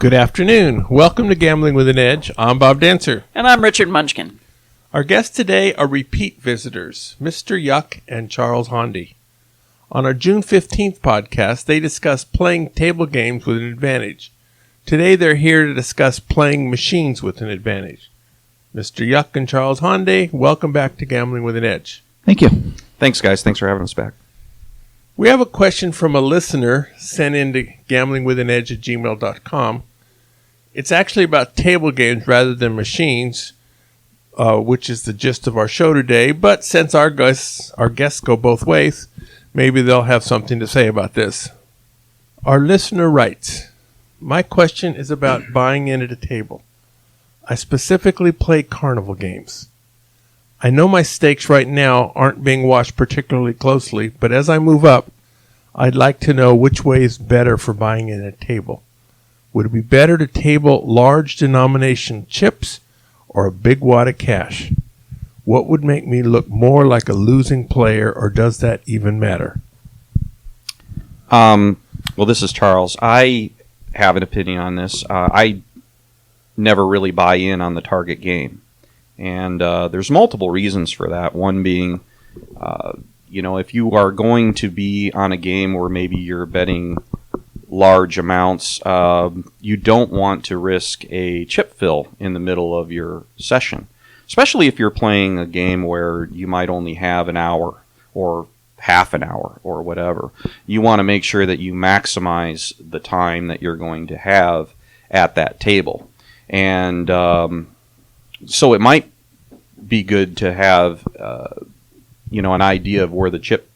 Good afternoon. Welcome to Gambling with an Edge. I'm Bob Dancer. And I'm Richard Munchkin. Our guests today are repeat visitors, Mr. Yuck and Charles Hondi. On our June 15th podcast, they discussed playing table games with an advantage. Today, they're here to discuss playing machines with an advantage. Mr. Yuck and Charles Hondi, welcome back to Gambling with an Edge. Thank you. Thanks, guys. Thanks for having us back. We have a question from a listener sent in to gamblingwithanedge@gmail.com. It's actually about table games rather than machines, which is the gist of our show today. But since our guests go both ways, maybe they'll have something to say about this. Our listener writes, "My question is about buying in at a table. I specifically play carnival games. I know my stakes right now aren't being watched particularly closely, but as I move up, I'd like to know which way is better for buying in at a table. Would it be better to table large denomination chips or a big wad of cash? What would make me look more like a losing player, or does that even matter?" Well, this is Charles. I have an opinion on this. I never really buy in on the target game. And there's multiple reasons for that. One being, if you are going to be on a game where maybe you're betting large amounts, you don't want to risk a chip fill in the middle of your session, especially if you're playing a game where you might only have an hour or half an hour or whatever. You want to make sure that you maximize the time that you're going to have at that table. And so it might be good to have an idea of where the chip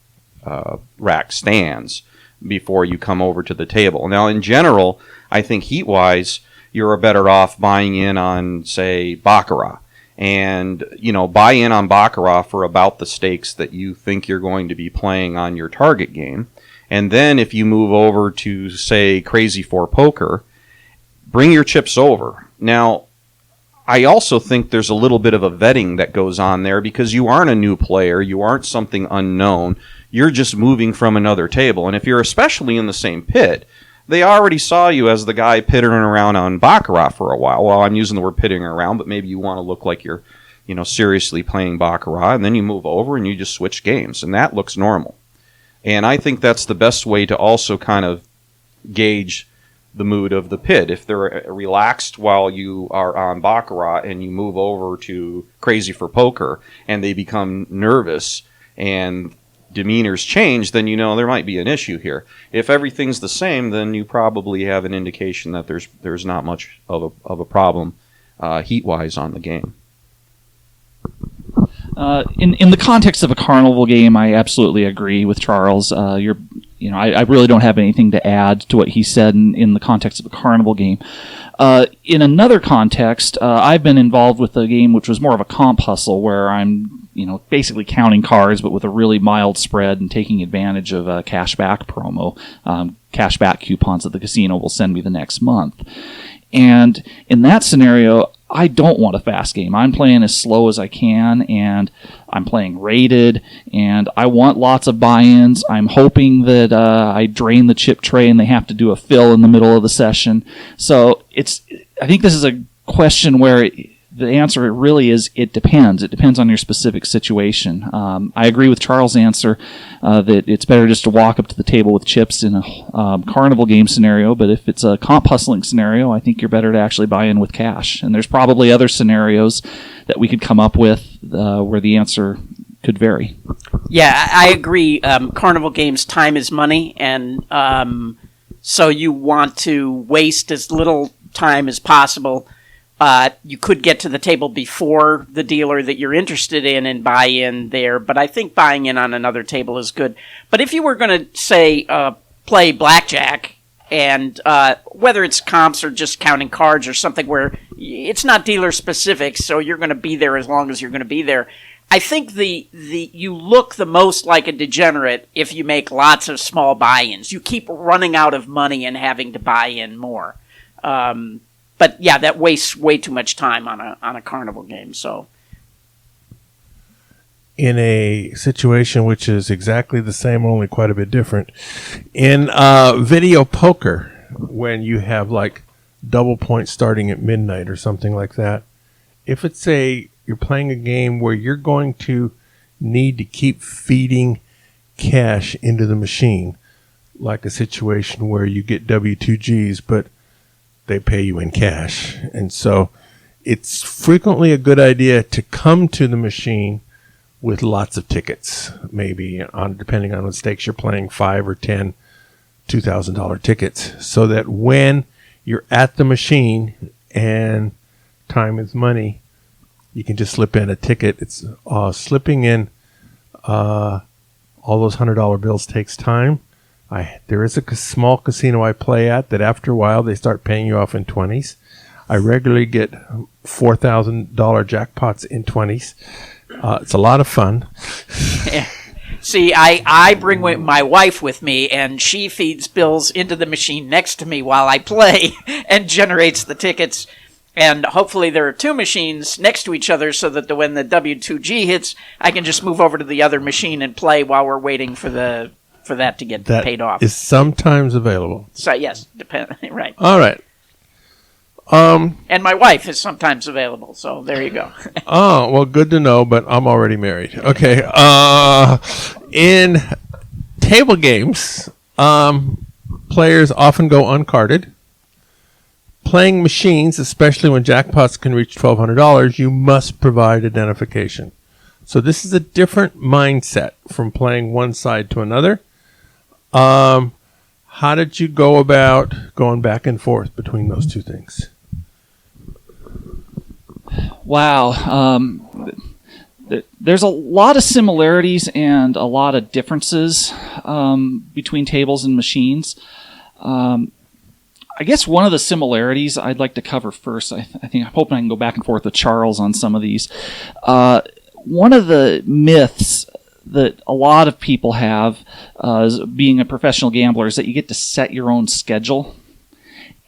rack stands before you come over to the table. Now, in general, I think heat-wise, you're better off buying in on, say, Baccarat. And, buy in on Baccarat for about the stakes that you think you're going to be playing on your target game. And then if you move over to, say, Crazy for Poker, bring your chips over. Now, I also think there's a little bit of a vetting that goes on there because you aren't a new player. You aren't something unknown. You're just moving from another table. And if you're especially in the same pit, they already saw you as the guy pittering around on Baccarat for a while. Well, I'm using the word pittering around, but maybe you want to look like you're, seriously playing Baccarat, and then you move over and you just switch games, and that looks normal. And I think that's the best way to also kind of gauge the mood of the pit. If they're relaxed while you are on Baccarat and you move over to Crazy for Poker and they become nervous and demeanors change, then there might be an issue here. If everything's the same, then you probably have an indication that there's not much of a problem heat-wise on the game. In the context of a carnival game, I absolutely agree with Charles. I really don't have anything to add to what he said in the context of a carnival game. In another context, I've been involved with a game which was more of a comp hustle, where I'm basically counting cards, but with a really mild spread and taking advantage of a cashback promo, cashback coupons that the casino will send me the next month. And in that scenario, I don't want a fast game. I'm playing as slow as I can, and I'm playing rated, and I want lots of buy-ins. I'm hoping that I drain the chip tray and they have to do a fill in the middle of the session. So I think this is a question where the answer really is it depends. It depends on your specific situation. I agree with Charles' answer that it's better just to walk up to the table with chips in a carnival game scenario, but if it's a comp hustling scenario, I think you're better to actually buy in with cash. And there's probably other scenarios that we could come up with where the answer could vary. Yeah, I agree. Carnival games, time is money, and so you want to waste as little time as possible. You could get to the table before the dealer that you're interested in and buy in there, but I think buying in on another table is good. But if you were going to, say, play blackjack, and whether it's comps or just counting cards or something where it's not dealer specific, so you're going to be there as long as you're going to be there, I think you look the most like a degenerate if you make lots of small buy-ins. You keep running out of money and having to buy in more. But yeah, that wastes way too much time on a carnival game. So, in a situation which is exactly the same, only quite a bit different, in video poker, when you have like double points starting at midnight or something like that. If you're playing a game where you're going to need to keep feeding cash into the machine, like a situation where you get W2Gs, but they pay you in cash. And so it's frequently a good idea to come to the machine with lots of tickets, maybe depending on the stakes you're playing, 5 or 10 $2,000 tickets, so that when you're at the machine and time is money, you can just slip in a ticket. It's slipping in all those $100 bills takes time. There is a small casino I play at that after a while they start paying you off in 20s. I regularly get $4,000 jackpots in 20s. It's a lot of fun. Yeah. See, I bring my wife with me, and she feeds bills into the machine next to me while I play and generates the tickets. And hopefully there are two machines next to each other so that when the W2G hits, I can just move over to the other machine and play while we're waiting for that to get paid off. Is sometimes available. So yes, right. All right. And my wife is sometimes available, so there you go. Oh, well, good to know, but I'm already married. Okay. In table games, players often go uncarded. Playing machines, especially when jackpots can reach $1,200, you must provide identification. So this is a different mindset from playing one side to another. How did you go about going back and forth between those two things? Wow. There's a lot of similarities and a lot of differences between tables and machines. I guess one of the similarities I'd like to cover first, I'm hoping I can go back and forth with Charles on some of these. One of the myths that a lot of people have as being a professional gambler is that you get to set your own schedule.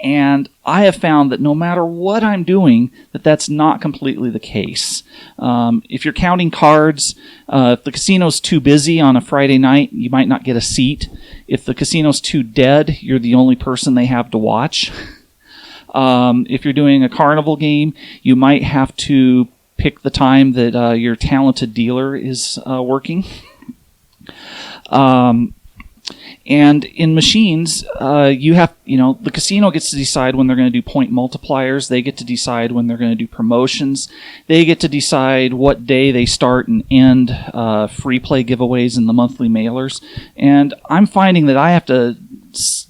And I have found that no matter what I'm doing, that's not completely the case. If you're counting cards, if the casino's too busy on a Friday night, you might not get a seat. If the casino's too dead, you're the only person they have to watch. If you're doing a carnival game, you might have to pick the time that your talented dealer is working. And in machines, the casino gets to decide when they're going to do point multipliers. They get to decide when they're going to do promotions. They get to decide what day they start and end free play giveaways in the monthly mailers. And I'm finding that I have to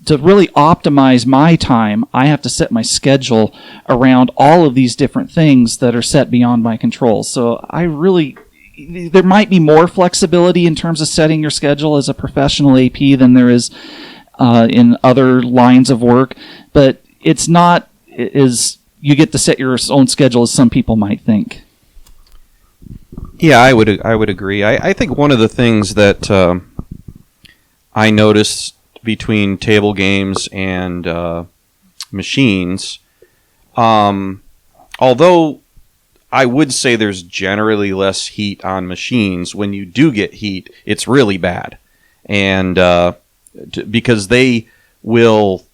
really optimize my time, I have to set my schedule around all of these different things that are set beyond my control. So there might be more flexibility in terms of setting your schedule as a professional AP than there is in other lines of work, but it's not as you get to set your own schedule as some people might think. Yeah, I would agree. I think one of the things that I noticed between table games and machines, although I would say there's generally less heat on machines. When you do get heat, it's really bad. And because they will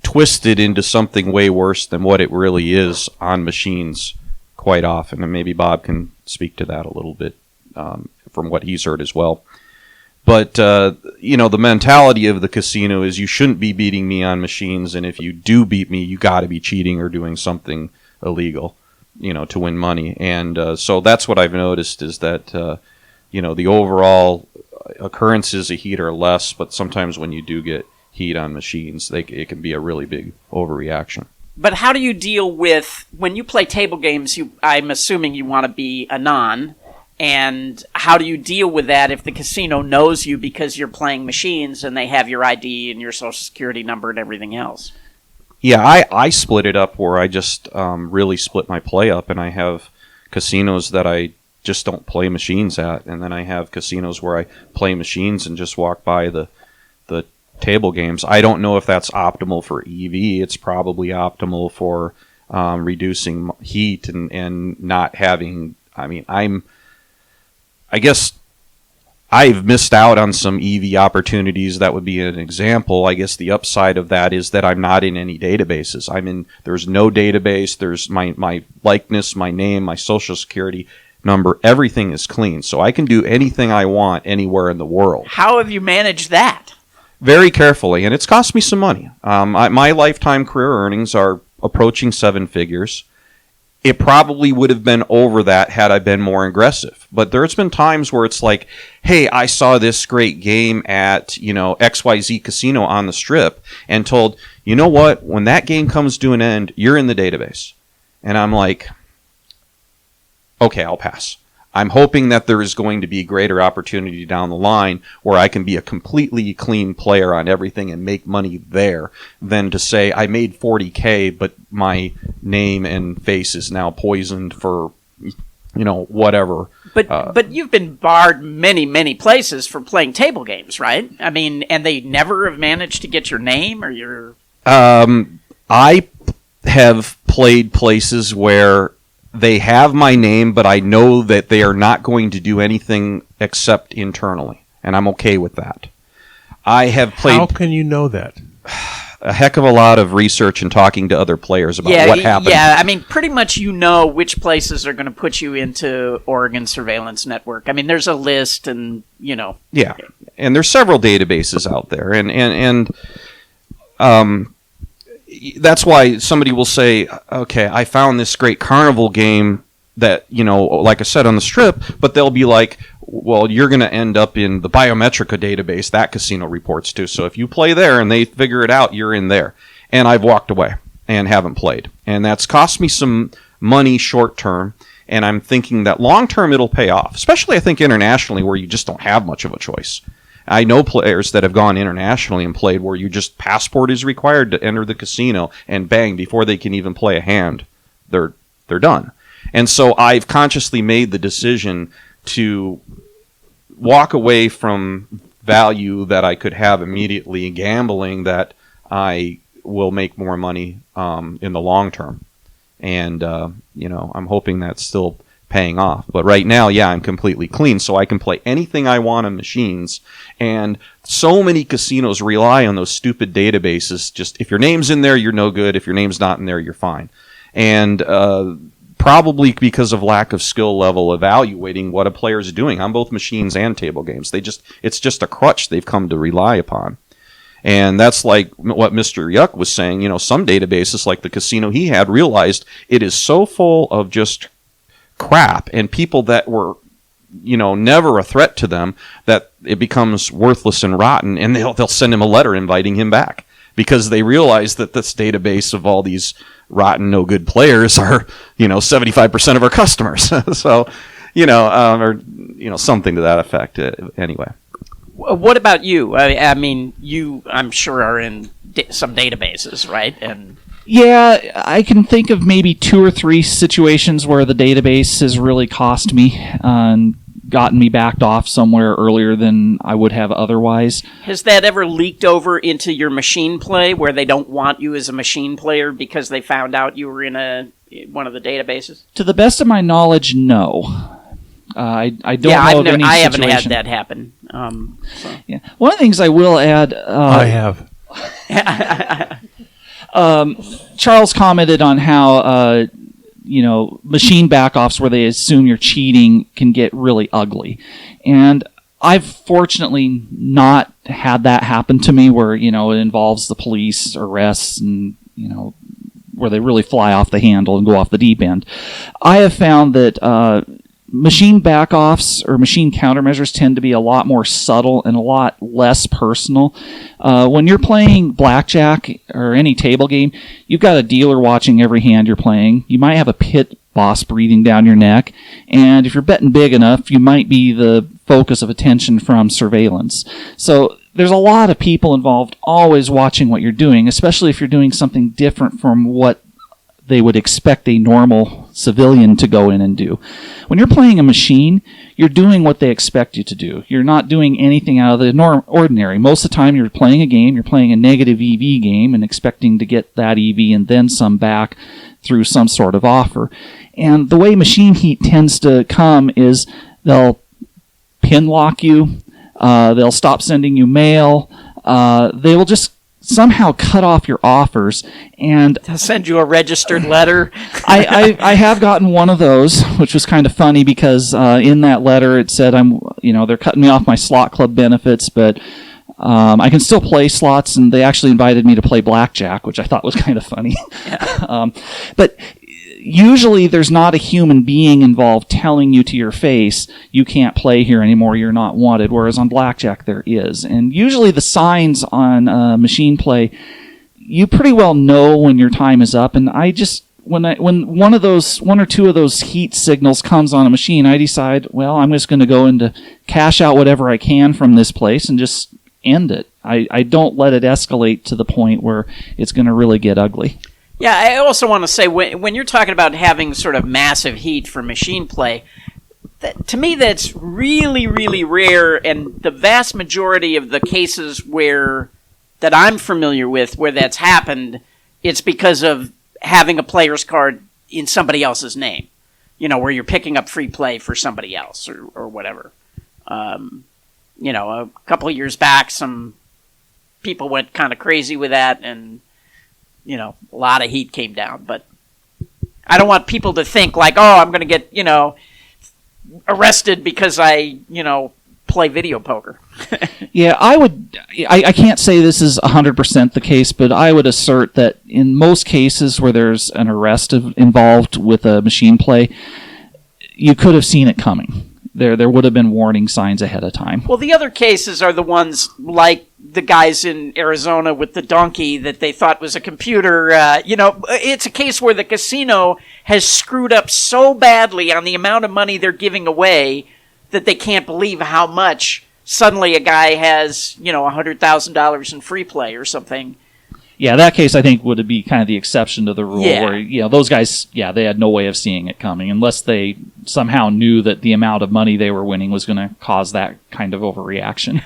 twist it into something way worse than what it really is on machines quite often. And maybe Bob can speak to that a little bit from what he's heard as well. But, the mentality of the casino is you shouldn't be beating me on machines. And if you do beat me, you got to be cheating or doing something illegal, to win money. And so that's what I've noticed is that, the overall occurrences of heat are less, but sometimes when you do get heat on machines, it can be a really big overreaction. But how do you deal with, when you play table games, I'm assuming you want to be a non, and how do you deal with that if the casino knows you because you're playing machines and they have your ID and your social security number and everything else? Yeah, I split it up where I just really split my play up, and I have casinos that I just don't play machines at, and then I have casinos where I play machines and just walk by the table games. I don't know if that's optimal for EV. It's probably optimal for reducing heat and not having. I guess I've missed out on some EV opportunities. That would be an example. I guess the upside of that is that I'm not in any databases. There's no database. There's my likeness, my name, my social security number. Everything is clean. So I can do anything I want anywhere in the world. How have you managed that? Very carefully. And it's cost me some money. My lifetime career earnings are approaching 7 figures. It probably would have been over that had I been more aggressive. But there's been times where it's like, hey, I saw this great game at, XYZ Casino on the Strip and told, you know what, when that game comes to an end, you're in the database. And I'm like, okay, I'll pass. I'm hoping that there is going to be greater opportunity down the line where I can be a completely clean player on everything and make money there than to say I made $40K, but my name and face is now poisoned for, whatever. But you've been barred many places for playing table games, right? I mean, and they never have managed to get your name or your... I have played places where they have my name, but I know that they are not going to do anything except internally, and I'm okay with that. I have played... How can you know that? A heck of a lot of research and talking to other players about what happened. Yeah, I mean, pretty much which places are going to put you into Oregon Surveillance Network. I mean, there's a list and, Yeah, and there's several databases out there, and that's why somebody will say, okay, I found this great carnival game that, like I said, on the Strip, but they'll be like, well, you're going to end up in the Biometrica database that casino reports to. So if you play there and they figure it out, you're in there. And I've walked away and haven't played. And that's cost me some money short term. And I'm thinking that long term it'll pay off, especially I think internationally where you just don't have much of a choice. I know players that have gone internationally and played where you just passport is required to enter the casino and bang, before they can even play a hand, they're done. And so I've consciously made the decision to walk away from value that I could have immediately gambling that I will make more money in the long term. And, I'm hoping that's still paying off. But right now, I'm completely clean, so I can play anything I want on machines. And so many casinos rely on those stupid databases. Just if your name's in there, you're no good. If your name's not in there, you're fine. And probably because of lack of skill level evaluating what a player's doing on both machines and table games. It's just a crutch they've come to rely upon. And that's like what Mr. Yuck was saying. Some databases, like the casino he had, realized it is so full of just crap and people that were never a threat to them that it becomes worthless and rotten, and they'll send him a letter inviting him back because they realize that this database of all these rotten no good players are 75% of our customers. So or something to that effect. Anyway, what about you? I mean, you I'm sure are in some databases, right? And yeah, I can think of maybe 2 or 3 situations where the database has really cost me and gotten me backed off somewhere earlier than I would have otherwise. Has that ever leaked over into your machine play where they don't want you as a machine player because they found out you were in one of the databases? To the best of my knowledge, no. I don't know of any situation. I haven't had that happen. Yeah. One of the things I will add... I have. Charles commented on how, machine backoffs where they assume you're cheating can get really ugly. And I've fortunately not had that happen to me where, it involves the police arrests and, where they really fly off the handle and go off the deep end. I have found that machine backoffs or machine countermeasures tend to be a lot more subtle and a lot less personal. When you're playing blackjack or any table game, you've got a dealer watching every hand you're playing. You might have a pit boss breathing down your neck, and if you're betting big enough, you might be the focus of attention from surveillance. So there's a lot of people involved always watching what you're doing, especially if you're doing something different from what they would expect a normal civilian to go in and do. When you're playing a machine, you're doing what they expect you to do. You're not doing anything out of the ordinary. Most of the time you're playing a game, you're playing a negative EV game and expecting to get that EV and then some back through some sort of offer. And the way machine heat tends to come is they'll pin lock you. They'll stop sending you mail. They will just somehow cut off your offers. And They'll send you a registered letter. I have gotten one of those, which was kind of funny because in that letter it said they're cutting me off my slot club benefits, but I can still play slots, and they actually invited me to play blackjack, which I thought was kind of funny. Yeah. But usually there's not a human being involved telling you to your face, you can't play here anymore, you're not wanted, whereas on blackjack there is. And usually the signs on machine play, you pretty well know when your time is up, and when one or two of those heat signals comes on a machine, I decide, well, I'm just going to go into cash out whatever I can from this place and just end it. I don't let it escalate to the point where it's going to really get ugly. Yeah, I also want to say, when you're talking about having sort of massive heat for machine play, to me that's really, really rare, and the vast majority of the cases that I'm familiar with where that's happened, it's because of having a player's card in somebody else's name, where you're picking up free play for somebody else or whatever. A couple of years back, some people went kind of crazy with that, and a lot of heat came down. But I don't want people to think like, oh, I'm going to get, arrested because I, play video poker. Yeah, I can't say this is 100% the case, but I would assert that in most cases where there's an arrest involved with a machine play, you could have seen it coming. There would have been warning signs ahead of time. Well, the other cases are the ones like the guys in Arizona with the donkey that they thought was a computer. It's a case where the casino has screwed up so badly on the amount of money they're giving away that they can't believe how much suddenly a guy has, $100,000 in free play or something. Yeah, that case I think would be kind of the exception to the rule where, those guys, they had no way of seeing it coming unless they somehow knew that the amount of money they were winning was going to cause that kind of overreaction.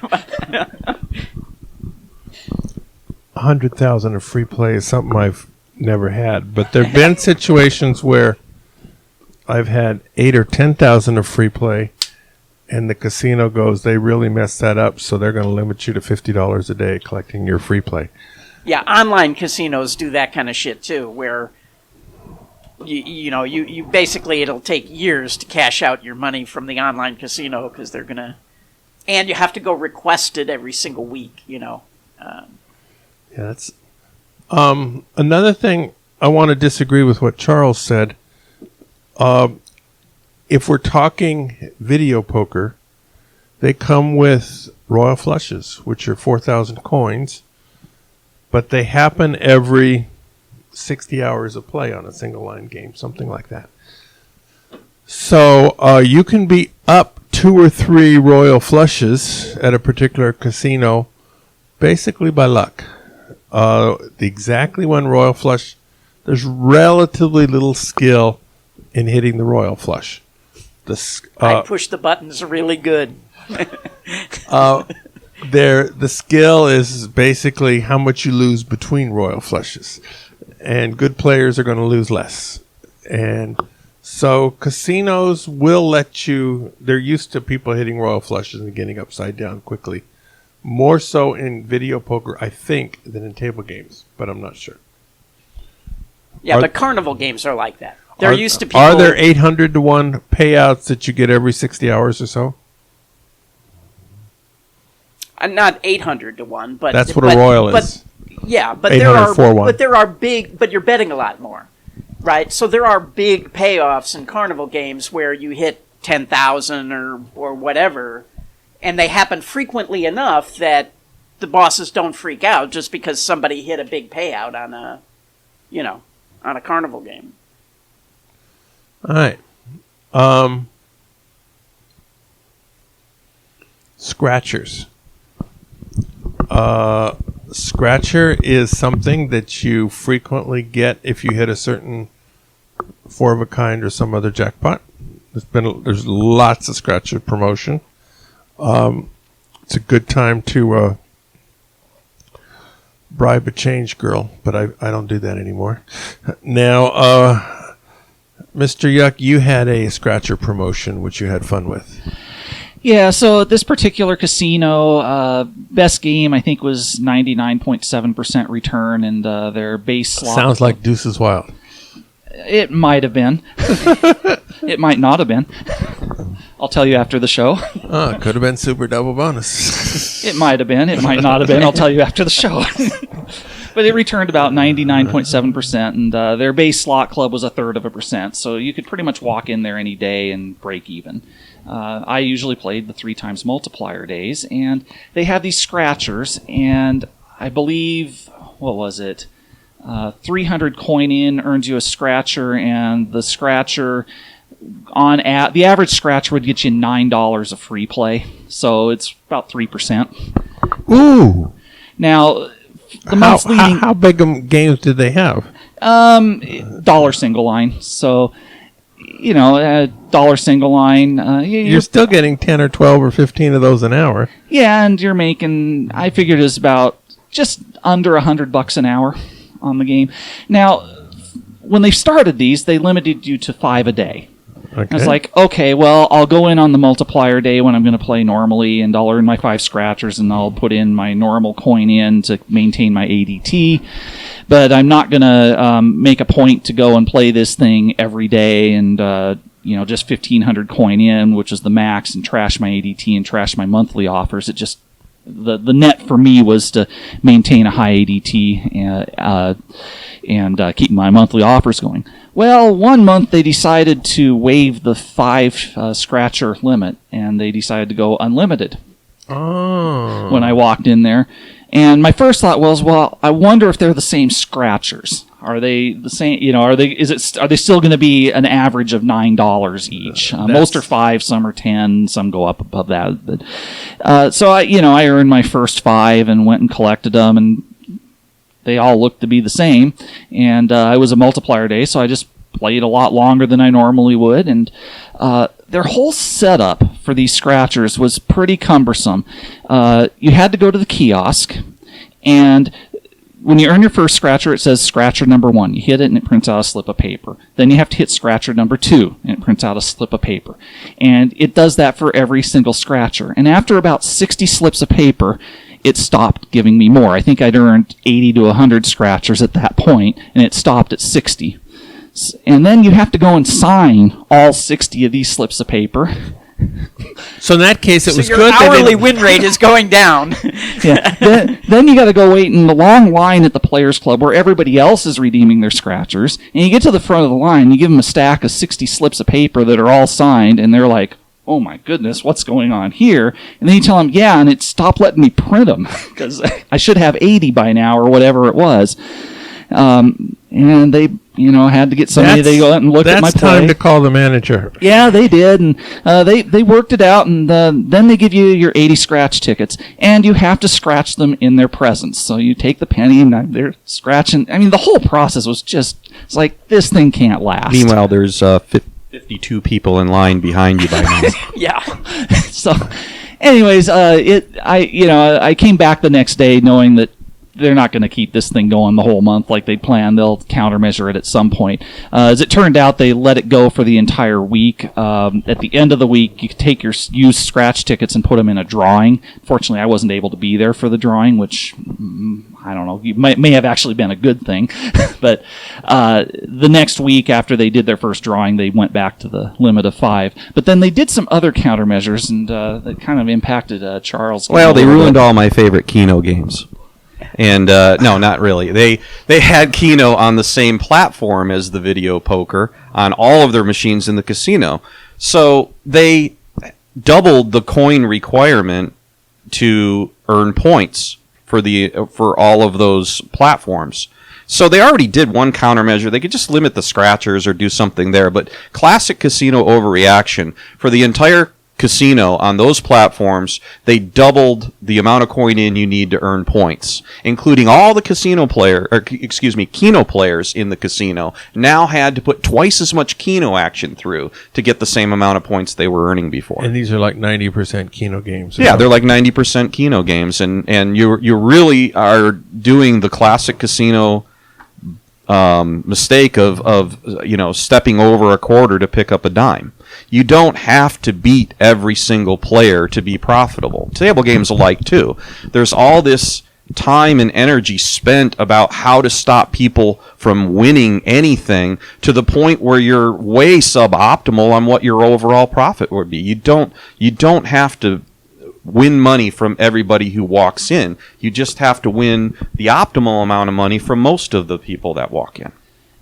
100,000 of free play is something I've never had, but there've been situations where I've had 8 or 10,000 of free play, and the casino goes, they really messed that up, so they're going to limit you to $50 a day collecting your free play. Yeah, online casinos do that kind of shit too, where you basically it'll take years to cash out your money from the online casino because they're gonna, and you have to go request it every single week. Yeah, that's another thing. I want to disagree with what Charles said. If we're talking video poker, they come with royal flushes, which are 4,000 coins. But they happen every 60 hours of play on a single line game, something like that. So you can be up 2 or 3 royal flushes at a particular casino basically by luck. Exactly one royal flush, there's relatively little skill in hitting the royal flush. I push the buttons really good. The skill is basically how much you lose between royal flushes, and good players are going to lose less. And so casinos will let you, they're used to people hitting royal flushes and getting upside down quickly. More so in video poker, I think, than in table games, but I'm not sure. Yeah, but carnival games are like that. They're used to people. Are there 800 to 1 payouts that you get every 60 hours or so? Not 800 to 1, but that's what a royal is. Yeah, but 800 there are big, but you're betting a lot more, right? So there are big payoffs in carnival games where you hit 10,000 or whatever, and they happen frequently enough that the bosses don't freak out just because somebody hit a big payout on a carnival game. All right. Scratchers. Scratcher is something that you frequently get if you hit a certain 4 of a kind or some other jackpot. There's lots of Scratcher promotion. It's a good time to bribe a change girl, but I don't do that anymore. Now, Mr. Yuck, you had a Scratcher promotion which you had fun with. Yeah, so this particular casino, best game I think was 99.7% return, and their base slot. Sounds like Deuces Wild. It might have been. It might not have been. I'll tell you after the show. Could have been Super Double Bonus. It might have been. It might not have been. I'll tell you after the show. But it returned about 99.7%, and their base slot club was 1/3%. So you could pretty much walk in there any day and break even. I usually played the 3 times multiplier days, and they have these scratchers, and I believe, what was it? 300 coin in earns you a scratcher, and the scratcher the average scratcher would get you $9 of free play, so it's about 3%. Ooh! Now, the months leading, how big of games did they have? dollar single line. So, dollar single line. You're still getting 10 or 12 or 15 of those an hour. Yeah, and you're making, I figured it's about just under $100 an hour on the game. Now, when they started these, they limited you to 5 a day. Okay. I was like, okay, well, I'll go in on the multiplier day when I'm going to play normally, and I'll earn my 5 scratchers, and I'll put in my normal coin in to maintain my ADT. But I'm not going to make a point to go and play this thing every day and, just 1,500 coin in, which is the max, and trash my ADT and trash my monthly offers. It just, the net for me was to maintain a high ADT and keep my monthly offers going. Well, one month they decided to waive the 5 scratcher limit, and they decided to go unlimited. Oh. When I walked in there, and my first thought was, well, I wonder if they're the same scratchers. Are they the same? Are they still going to be an average of $9 each? Most are 5, some are 10, some go up above that. But so I earned my first 5 and went and collected them, and they all looked to be the same. And it was a multiplier day, so I just played a lot longer than I normally would. And their whole setup for these scratchers was pretty cumbersome. You had to go to the kiosk, and when you earn your first scratcher, it says scratcher number 1. You hit it, and it prints out a slip of paper. Then you have to hit scratcher number 2, and it prints out a slip of paper. And it does that for every single scratcher. And after about 60 slips of paper, it stopped giving me more. I think I'd earned 80 to 100 scratchers at that point, and it stopped at 60. And then you have to go and sign all 60 of these slips of paper. So in that case, it was your good. Your hourly win rate is going down. Yeah. Then you got to go wait in the long line at the Players Club where everybody else is redeeming their scratchers. And you get to the front of the line, you give them a stack of 60 slips of paper that are all signed, and they're like, oh my goodness, what's going on here? And then you tell them, yeah, and it stopped letting me print them because I should have 80 by now or whatever it was. And they, had to get somebody to go out and look at my play. That's time to call the manager. Yeah, they did, and they worked it out, and then they give you your 80 scratch tickets, and you have to scratch them in their presence. So you take the penny, and they're scratching. I mean, the whole process was it's like, this thing can't last. Meanwhile, there's 52 people in line behind you by now. Yeah. So, anyways, I came back the next day knowing that they're not going to keep this thing going the whole month like they planned. They'll countermeasure it at some point. As it turned out, they let it go for the entire week. At the end of the week, you could take your used scratch tickets and put them in a drawing. Fortunately, I wasn't able to be there for the drawing, which, I don't know, may have actually been a good thing. But the next week after they did their first drawing, they went back to the limit of 5. But then they did some other countermeasures, and that kind of impacted Charles. Well, they ruined all my favorite Keno games. And no, not really. They had Keno on the same platform as the video poker on all of their machines in the casino. So they doubled the coin requirement to earn points for all of those platforms. So they already did one countermeasure. They could just limit the scratchers or do something there. But classic casino overreaction for the entire casino on those platforms, they doubled the amount of coin in you need to earn points, including all the Keno players in the casino now had to put twice as much Keno action through to get the same amount of points they were earning before. And these are like 90% Keno games. Yeah, they're like 90% Keno games, and you really are doing the classic casino mistake of stepping over a quarter to pick up a dime. You don't have to beat every single player to be profitable. Table games alike too. There's all this time and energy spent about how to stop people from winning anything to the point where you're way suboptimal on what your overall profit would be. You don't have to win money from everybody who walks in. You just have to win the optimal amount of money from most of the people that walk in.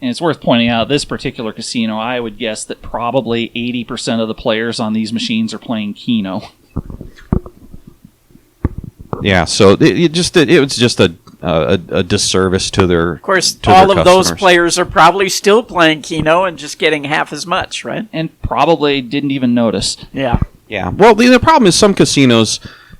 And it's worth pointing out, this particular casino, I would guess that probably 80% of the players on these machines are playing Keno. Yeah, so it was just a disservice to their. Of course, to all their of those customers. players are probably still playing Keno and just getting half as much, right? And probably didn't even notice. Yeah. Yeah. Well, the problem is some casinos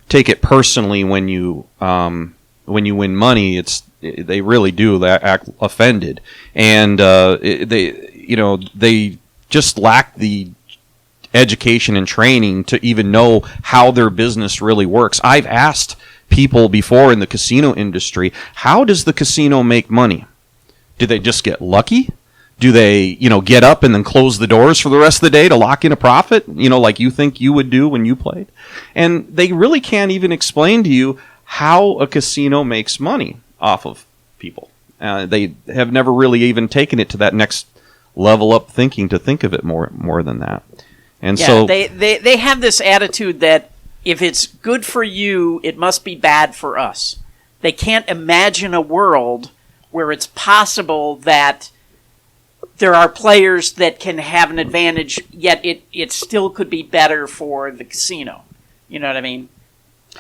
take it personally when you win money. They really do act offended, and they just lack the education and training to even know how their business really works. I've asked people before in the casino industry, how does the casino make money? Do they just get lucky? Do they, get up and then close the doors for the rest of the day to lock in a profit, like you think you would do when you played? And they really can't even explain to you how a casino makes money off of people. They have never really even taken it to that next level up thinking to think of it more than that. And so they have this attitude that if it's good for you, it must be bad for us. They can't imagine a world where it's possible that there are players that can have an advantage, yet it still could be better for the casino. You know what I mean?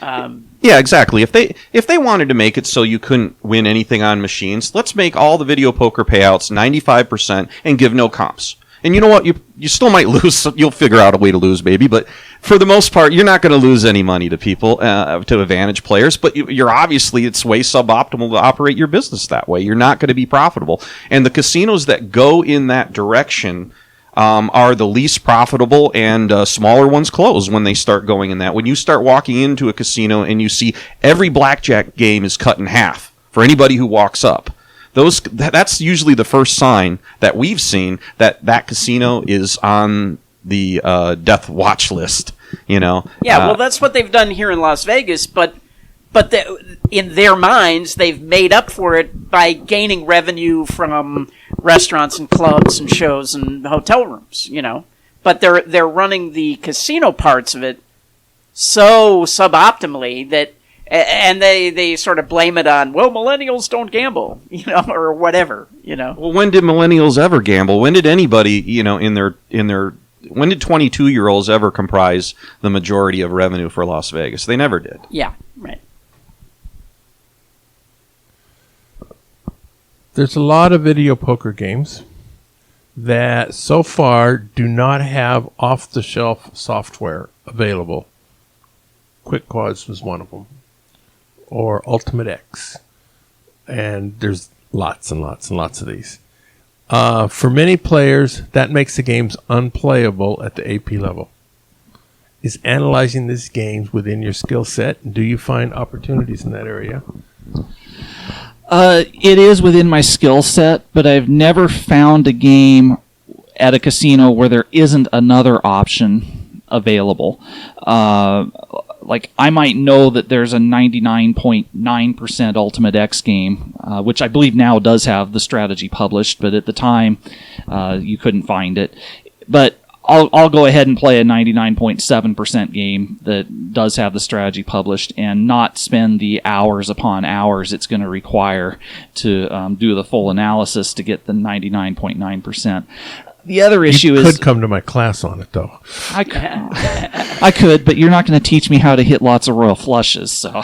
Yeah, exactly. If they wanted to make it so you couldn't win anything on machines, let's make all the video poker payouts 95% and give no comps. And you know what? You still might lose. You'll figure out a way to lose, maybe. But for the most part, you're not going to lose any money to people, to advantage players. But you're obviously, it's way suboptimal to operate your business that way. You're not going to be profitable. And the casinos that go in that direction are the least profitable, and smaller ones close when they start going in that. When you start walking into a casino and you see every blackjack game is cut in half for anybody who walks up, that's usually the first sign that we've seen that casino is on the death watch list. Yeah, well, that's what they've done here in Las Vegas, but in their minds, they've made up for it by gaining revenue from restaurants and clubs and shows and hotel rooms. But they're running the casino parts of it so suboptimally that. And they sort of blame it on, well, millennials don't gamble, or whatever, Well, when did millennials ever gamble? When did anybody, when did 22-year-olds ever comprise the majority of revenue for Las Vegas? They never did. Yeah, right. There's a lot of video poker games that so far do not have off-the-shelf software available. Quick Quads was one of them. Or Ultimate X. And there's lots and lots and lots of these. For many players, that makes the games unplayable at the AP level. Is analyzing these games within your skill set? Do you find opportunities in that area? It is within my skill set, but I've never found a game at a casino where there isn't another option available. Like, I might know that there's a 99.9% Ultimate X game, which I believe now does have the strategy published, but at the time, you couldn't find it. But I'll go ahead and play a 99.7% game that does have the strategy published and not spend the hours upon hours it's going to require to do the full analysis to get the 99.9%. The other issue is... You could come to my class on it, though. I could, but you're not going to teach me how to hit lots of royal flushes. So,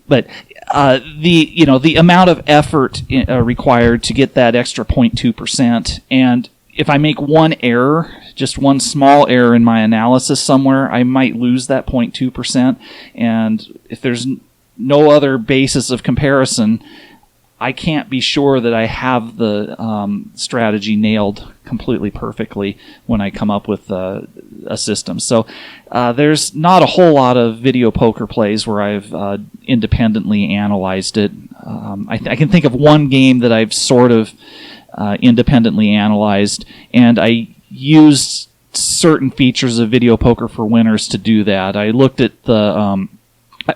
but the amount of effort required to get that extra 0.2%, and if I make one error, just one small error in my analysis somewhere, I might lose that 0.2%. And if there's no other basis of comparison, I can't be sure that I have the strategy nailed completely perfectly when I come up with a system. So there's not a whole lot of video poker plays where I've independently analyzed it. I can think of one game that I've sort of independently analyzed, and I used certain features of Video Poker for Winners to do that. I looked at the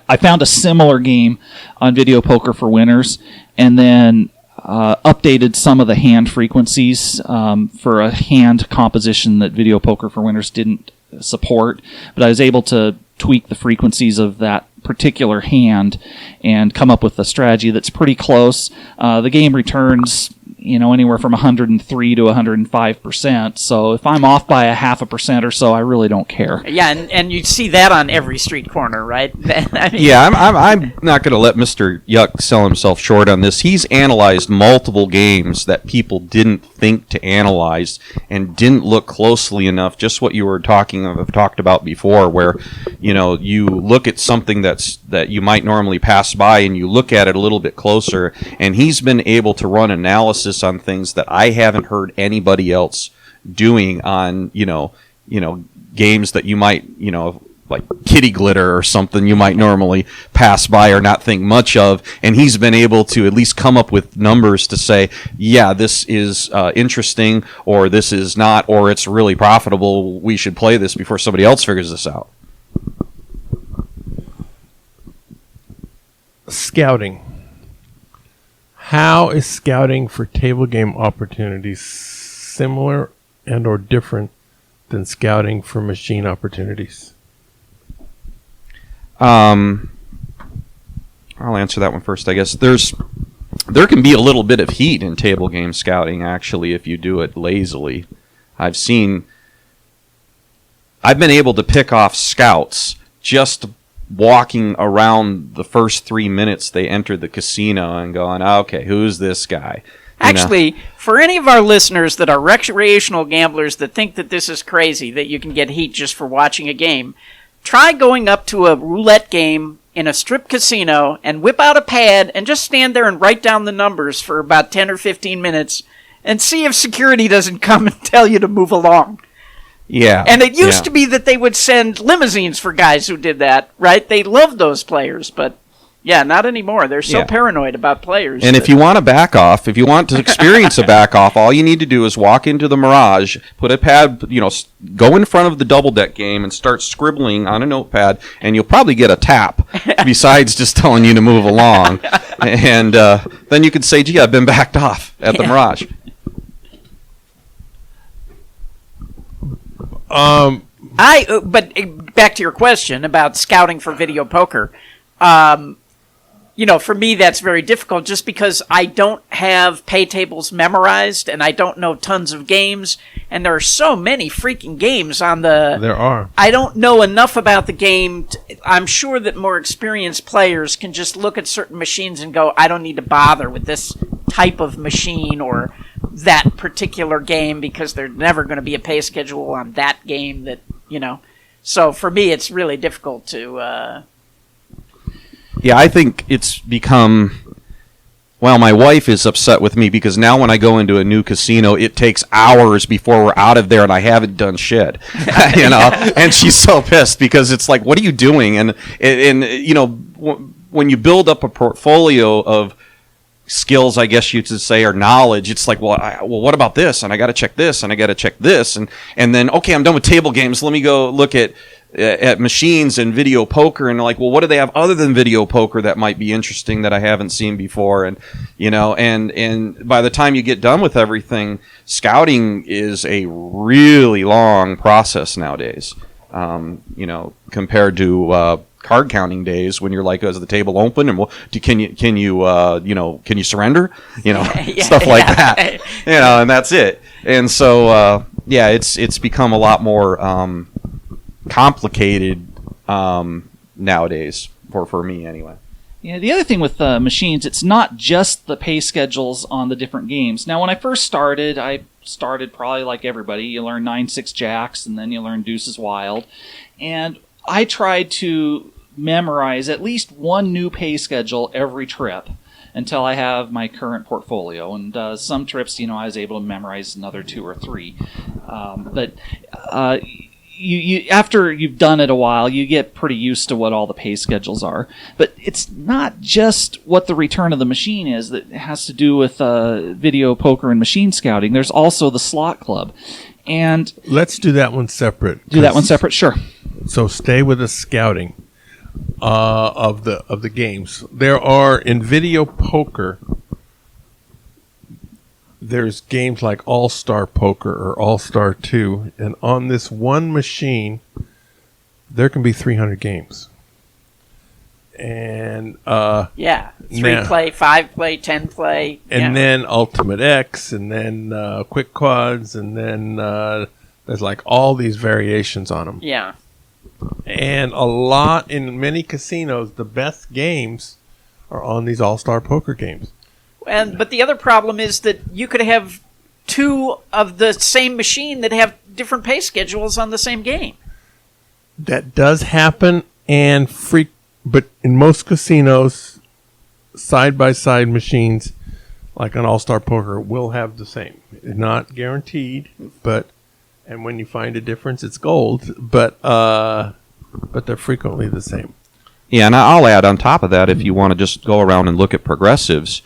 I found a similar game on Video Poker for Winners, and then updated some of the hand frequencies for a hand composition that Video Poker for Winners didn't support, but I was able to tweak the frequencies of that particular hand and come up with a strategy that's pretty close. The game returns anywhere from 103 to 105%. So if I'm off by 0.5% or so, I really don't care. Yeah, and you see that on every street corner, right? I mean, Yeah, I'm not going to let Mr. Yuck sell himself short on this. He's analyzed multiple games that people didn't think to analyze and didn't look closely enough. Just what you were talked about before, where you look at something that you might normally pass by and you look at it a little bit closer, and he's been able to run analysis on things that I haven't heard anybody else doing on games that you might like kitty glitter or something you might normally pass by or not think much of, and he's been able to at least come up with numbers to say, yeah, this is interesting, or this is not, or it's really profitable, we should play this before somebody else figures this out. Scouting. How is scouting for table game opportunities similar and or different than scouting for machine opportunities? I'll answer that one first, I guess. There can be a little bit of heat in table game scouting, actually, if you do it lazily. I've been able to pick off scouts just walking around the first 3 minutes they entered the casino and going, okay, who's this guy? Actually, for any of our listeners that are recreational gamblers that think that this is crazy, that you can get heat just for watching a game, try going up to a roulette game in a strip casino and whip out a pad and just stand there and write down the numbers for about 10 or 15 minutes and see if security doesn't come and tell you to move along. Yeah. And it used to be that they would send limousines for guys who did that, right? They loved those players, but yeah, not anymore. They're so paranoid about players. And if you want to back off, if you want to experience a back off, all you need to do is walk into the Mirage, put a pad, go in front of the double deck game and start scribbling on a notepad, and you'll probably get a tap besides just telling you to move along. And then you could say, gee, I've been backed off at the Mirage. But back to your question about scouting for video poker, for me that's very difficult just because I don't have pay tables memorized and I don't know tons of games, and there are so many freaking games on the... There are. I don't know enough about the game. I'm sure that more experienced players can just look at certain machines and go, I don't need to bother with this type of machine or that particular game because there's never going to be a pay schedule on that game that, So for me, it's really difficult to... Yeah, I think it's become... Well, my wife is upset with me because now when I go into a new casino, it takes hours before we're out of there and I haven't done shit. And she's so pissed because it's like, what are you doing? And when you build up a portfolio of skills, I guess you could say, or knowledge, it's like, well, what about this? And I got to check this, and I got to check this, and then okay, I'm done with table games. Let me go look at machines and video poker, and like, well, what do they have other than video poker that might be interesting that I haven't seen before? And and by the time you get done with everything, scouting is a really long process nowadays. Compared to card counting days when you're like, is the table open, and can you surrender, stuff like that, and that's it. And so it's become a lot more complicated nowadays for me anyway. Yeah, the other thing with machines, it's not just the pay schedules on the different games. Now, when I first started, I started probably like everybody. You learn 9-6 jacks, and then you learn deuces wild. And I tried to memorize at least one new pay schedule every trip until I have my current portfolio. And some trips, I was able to memorize another 2 or 3. But you after you've done it a while, you get pretty used to what all the pay schedules are. But it's not just what the return of the machine is that has to do with video poker and machine scouting. There's also the slot club. And let's do that one separate. Do that one separate? Sure. So stay with the scouting of the games. There are, in video poker, there's games like All-Star Poker or All-Star 2, and on this one machine, there can be 300 games. And 3-play, 5-play, 10-play. And then Ultimate X, and then Quick Quads, and then there's like all these variations on them. Yeah. And in many casinos, the best games are on these All-Star Poker games. But the other problem is that you could have two of the same machine that have different pay schedules on the same game. That does happen, but in most casinos, side-by-side machines, like an All-Star Poker, will have the same. Not guaranteed, and when you find a difference, it's gold. But they're frequently the same. Yeah, and I'll add on top of that, if you want to just go around and look at progressives.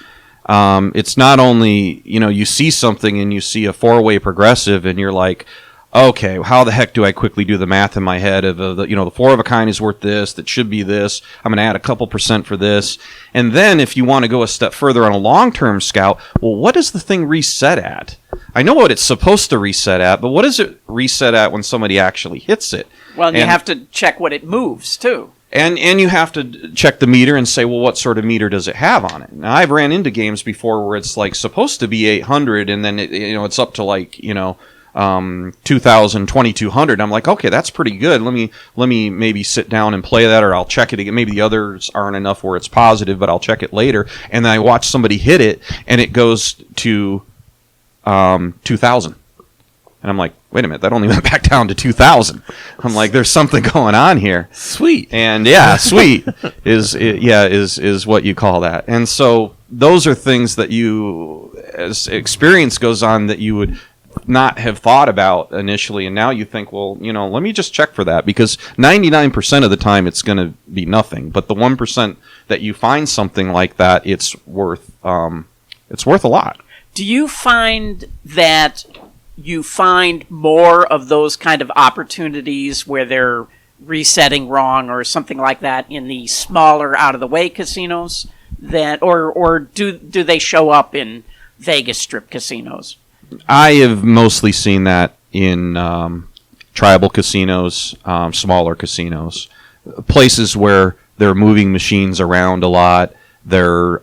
It's not only, you see something and you see a 4-way progressive and you're like, okay, how the heck do I quickly do the math in my head of the 4 of a kind is worth this, that should be this, I'm going to add a couple % for this. And then if you want to go a step further on a long-term scout, well, what does the thing reset at? I know what it's supposed to reset at, but what does it reset at when somebody actually hits it? Well, you have to check what it moves, too. And you have to check the meter and say, well, what sort of meter does it have on it? Now, I've ran into games before where it's like supposed to be 800, and then it's up to like 2,000, 2,200. I'm like, okay, that's pretty good. Let me maybe sit down and play that, or I'll check it again. Maybe the others aren't enough where it's positive, but I'll check it later. And then I watch somebody hit it, and it goes to 2,000. And I'm like, wait a minute, that only went back down to 2,000. I'm like, there's something going on here. Sweet. And sweet is what you call that. And so those are things that you, as experience goes on, that you would not have thought about initially. And now you think, well, let me just check for that, because 99% of the time it's going to be nothing. But the 1% that you find something like that, it's worth a lot. Do you find that you find more of those kind of opportunities where they're resetting wrong or something like that in the smaller, out-of-the-way casinos, or do they show up in Vegas Strip casinos? I have mostly seen that in tribal casinos, smaller casinos, places where they're moving machines around a lot. They're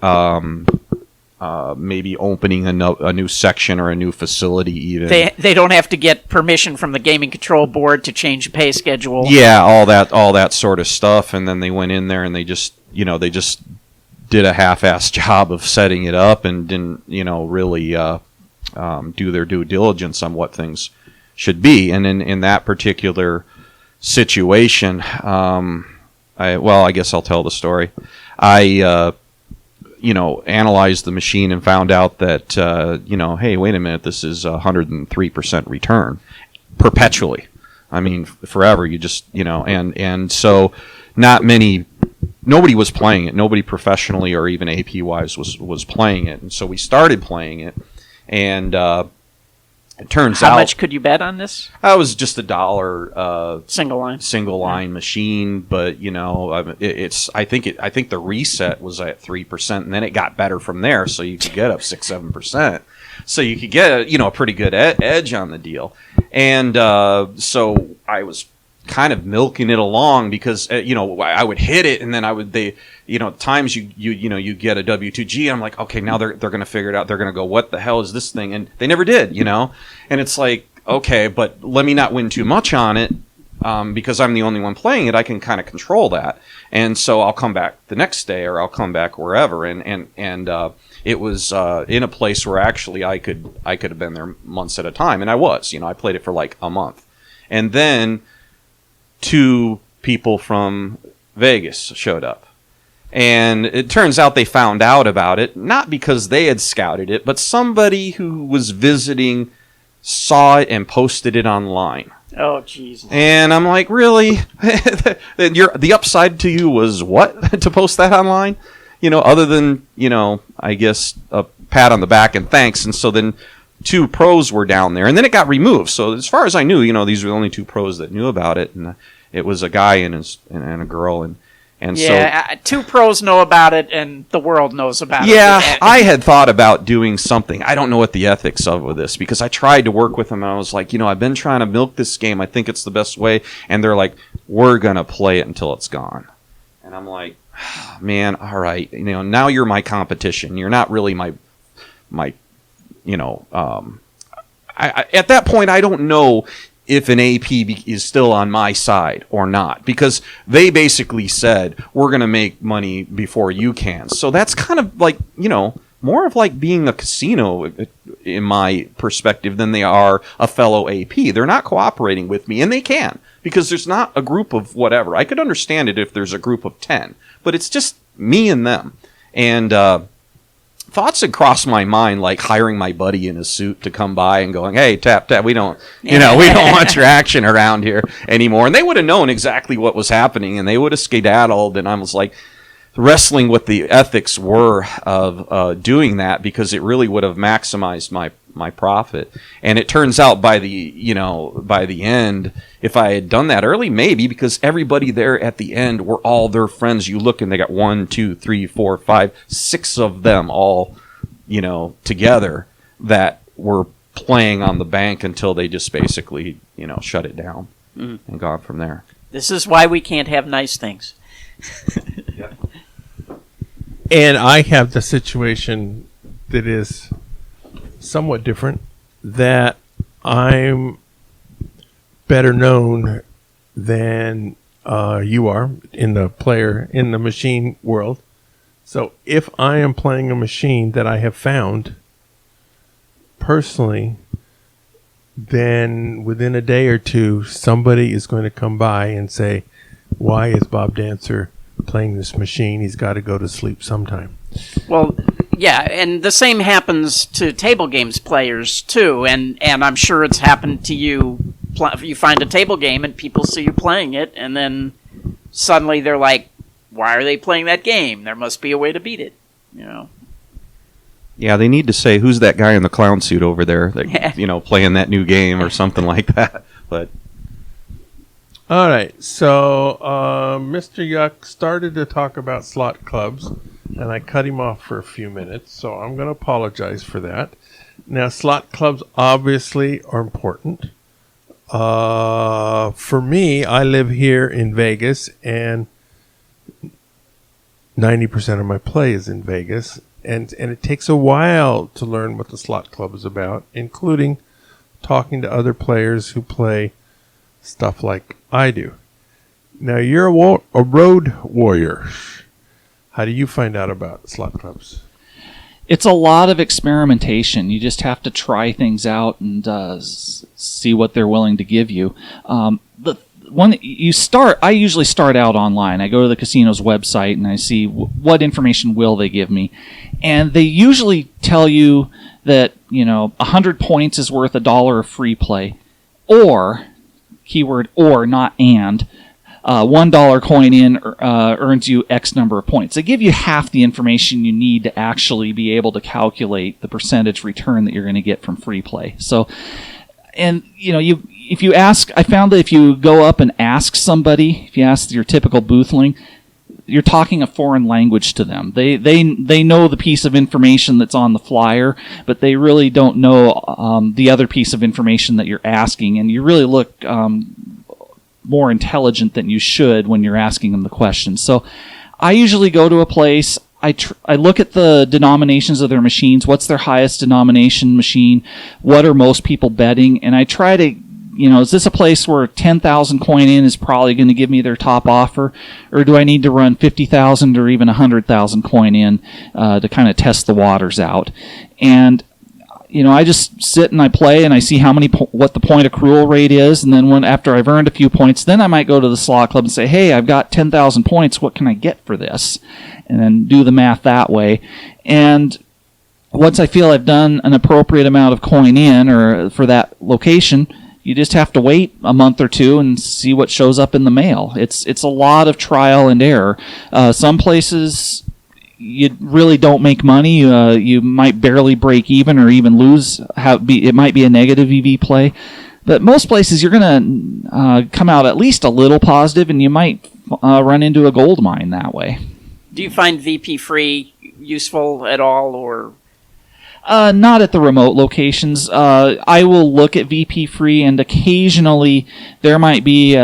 maybe opening a new section or a new facility even. They don't have to get permission from the Gaming Control Board to change the pay schedule. Yeah, all that sort of stuff. And then they went in there and they just did a half-assed job of setting it up and didn't, really do their due diligence on what things should be. And in that particular situation, I guess I'll tell the story. I analyzed the machine and found out that, hey, wait a minute, this is 103% return perpetually. I mean, forever. You just, and so nobody was playing it. Nobody professionally or even AP-wise was playing it. And so we started playing it, and it turns out... How much could you bet on this? It was just $1 single line machine, but I think the reset was at 3%, and then it got better from there, so you could get up 6-7%. So you could get a pretty good edge on the deal, and so I was kind of milking it along because I would hit it, and then times you get a W2G. I'm like, okay, now they're going to figure it out. They're going to go, what the hell is this thing? And they never did, and it's like, okay, but let me not win too much on it, because I'm the only one playing it. I can kind of control that, and so I'll come back the next day, or I'll come back wherever, and it was in a place where actually I could have been there months at a time, and I was, I played it for like a month, and then 2 people from Vegas showed up. And it turns out they found out about it, not because they had scouted it, but somebody who was visiting saw it and posted it online. Oh, jeez. And I'm like, really? The upside to you was what? To post that online? Other than, I guess a pat on the back and thanks. And so then 2 pros were down there, and then it got removed. So as far as I knew, these were the only 2 pros that knew about it, and it was a guy and a girl, and yeah, so 2 pros know about it, and the world knows about it. Yeah, I had thought about doing something. I don't know what the ethics of this, because I tried to work with them, and I was like, I've been trying to milk this game. I think it's the best way, and they're like, we're gonna play it until it's gone, and I'm like, man, all right, now you're my competition. You're not really my. At that point, I don't know if an AP is still on my side or not, because they basically said, we're going to make money before you can. So that's kind of like, more of like being a casino in my perspective than they are a fellow AP. They're not cooperating with me, and they can, because there's not a group of whatever. I could understand it if there's a group of 10, but it's just me and them. And, thoughts had crossed my mind, like hiring my buddy in a suit to come by and going, hey, tap, we don't want your action around here anymore. And they would have known exactly what was happening, and they would have skedaddled. And I was like wrestling what the ethics were of doing that, because it really would have maximized my profit. And it turns out by the end, if I had done that early, maybe, because everybody there at the end were all their friends. You look and they got 1, 2, 3, 4, 5, 6 of them all, together that were playing on the bank until they just basically, shut it down and gone from there. This is why we can't have nice things. Yeah. And I have the situation that is somewhat different, that I'm better known than you are in the machine world. So if I am playing a machine that I have found personally, then within a day or 2, somebody is going to come by and say, why is Bob Dancer playing this machine? He's got to go to sleep sometime. Well, yeah, and the same happens to table games players too, and I'm sure it's happened to you. You find a table game and people see you playing it, and then suddenly they're like, why are they playing that game? There must be a way to beat it, Yeah, they need to say, who's that guy in the clown suit over there that, playing that new game or something like that. But all right, so Mr. Yuck started to talk about slot clubs, and I cut him off for a few minutes, so I'm going to apologize for that. Now, slot clubs obviously are important. For me, I live here in Vegas, and 90% of my play is in Vegas, and it takes a while to learn what the slot club is about, including talking to other players who play stuff like I do. Now, you're a road warrior. How do you find out about slot clubs? It's a lot of experimentation. You just have to try things out and see what they're willing to give you. The one I usually start out online. I go to the casino's website and I see what information will they give me, and they usually tell you that 100 points is worth $1 of free play, or keyword or, not and. $1 coin in earns you X number of points. They give you half the information you need to actually be able to calculate the percentage return that you're going to get from free play. So, and if you ask, I found that if you go up and ask somebody, if you ask your typical boothling, you're talking a foreign language to them. They know the piece of information that's on the flyer, but they really don't know the other piece of information that you're asking, and you really look more intelligent than you should when you're asking them the questions. So I usually go to a place, I look at the denominations of their machines, what's their highest denomination machine, what are most people betting, and I try to, is this a place where 10,000 coin in is probably going to give me their top offer, or do I need to run 50,000 or even 100,000 coin in to kind of test the waters out? And I just sit and I play and I see what the point accrual rate is, and then after I've earned a few points, then I might go to the slot club and say, hey, I've got 10,000 points, what can I get for this? And then do the math that way. And once I feel I've done an appropriate amount of coin in or for that location, You just have to wait a month or two and see what shows up in the mail. It's a lot of trial and error. Some places you really don't make money. You might barely break even or even lose. It might be a negative EV play. But most places you're going to come out at least a little positive, and you might run into a gold mine that way. Do you find VP free useful at all, or? Not at the remote locations. I will look at VP free, and occasionally there might be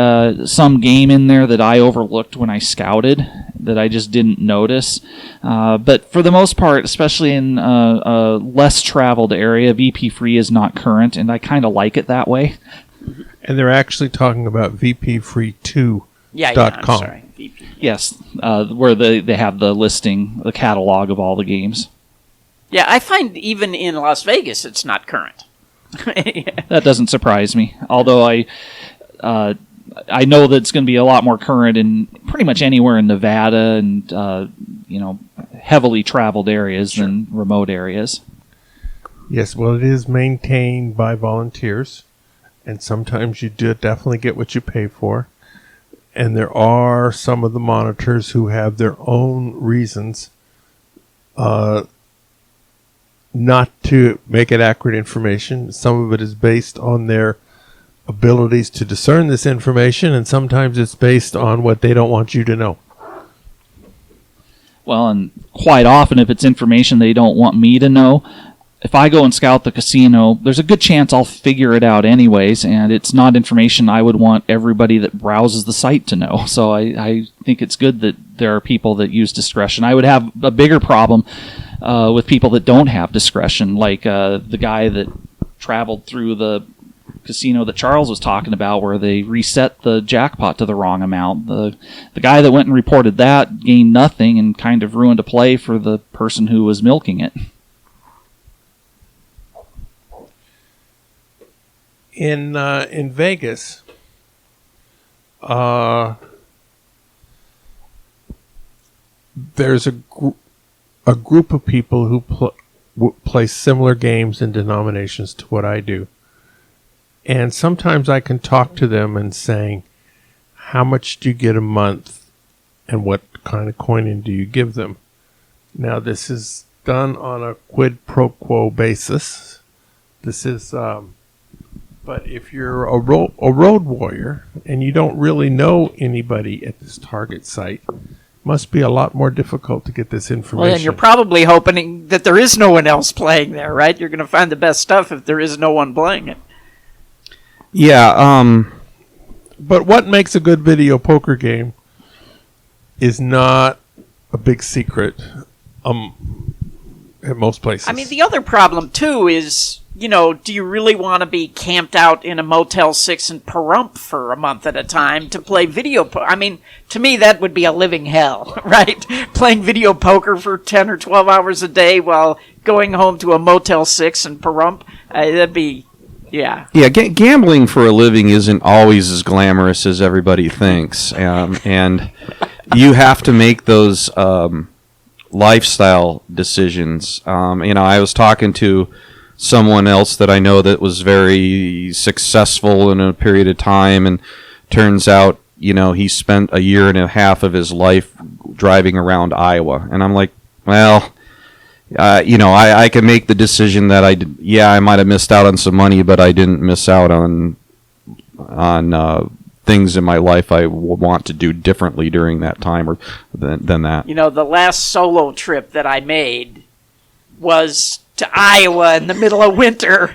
some game in there that I overlooked when I scouted that I just didn't notice. But for the most part, especially in a less traveled area, VP free is not current, and I kind of like it that way. And they're actually talking about VPFree2.com. I'm sorry. VP. Yes, where they have the listing, the catalog of all the games. Yeah, I find even in Las Vegas it's not current. That doesn't surprise me. Although I know that it's going to be a lot more current in pretty much anywhere in Nevada and heavily traveled areas than remote areas. Yes, well, it is maintained by volunteers, and sometimes you do definitely get what you pay for. And there are some of the monitors who have their own reasons not to make it accurate information. Some of it is based on their abilities to discern this information, and sometimes it's based on what they don't want you to know. Well, and quite often if it's information they don't want me to know, if I go and scout the casino, there's a good chance I'll figure it out anyways, and it's not information I would want everybody that browses the site to know. So I think it's good that there are people that use discretion. I would have a bigger problem with people that don't have discretion, like the guy that traveled through the casino that Charles was talking about where they reset the jackpot to the wrong amount. The guy that went and reported that gained nothing and kind of ruined a play for the person who was milking it. In Vegas, there's a group of people who play similar games and denominations to what I do. And sometimes I can talk to them and saying, how much do you get a month and what kind of coining do you give them? Now, this is done on a quid pro quo basis. This is, but if you're a road warrior and you don't really know anybody at this target site, it must be a lot more difficult to get this information. Well, and you're probably hoping that there is no one else playing there, right? You're going to find the best stuff if there is no one playing it. Yeah, but what makes a good video poker game is not a big secret at most places. I mean, the other problem, too, is, do you really want to be camped out in a Motel 6 in Pahrump for a month at a time to play video poker? I mean, to me, that would be a living hell, right? Playing video poker for 10 or 12 hours a day while going home to a Motel 6 in Pahrump, that'd be... Yeah. Yeah, gambling for a living isn't always as glamorous as everybody thinks. And you have to make those lifestyle decisions. I was talking to someone else that I know that was very successful in a period of time, and turns out, he spent a year and a half of his life driving around Iowa. And I'm like, well... I can make the decision that I might have missed out on some money, but I didn't miss out on things in my life I want to do differently during that time or than that. The last solo trip that I made was to Iowa in the middle of winter.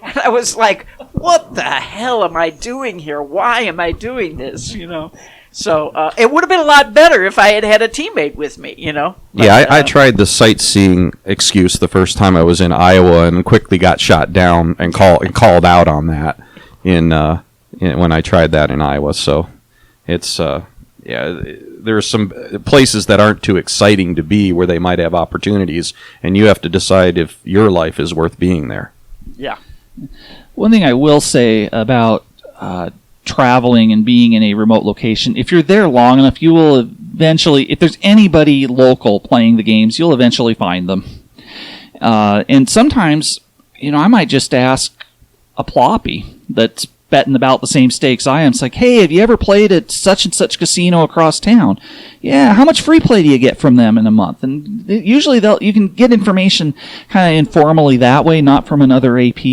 And I was like, what the hell am I doing here? Why am I doing this? So it would have been a lot better if I had had a teammate with me, But, yeah, I tried the sightseeing excuse the first time I was in Iowa and quickly got shot down and called out on that when I tried that in Iowa. So it's there are some places that aren't too exciting to be where they might have opportunities, and you have to decide if your life is worth being there. Yeah. One thing I will say about traveling and being in a remote location, if you're there long enough, you will eventually, if there's anybody local playing the games, you'll eventually find them. And sometimes, I might just ask a ploppy that's betting about the same stakes I am. It's like, hey, have you ever played at such and such casino across town? Yeah, how much free play do you get from them in a month? And usually you can get information kind of informally that way, not from another AP.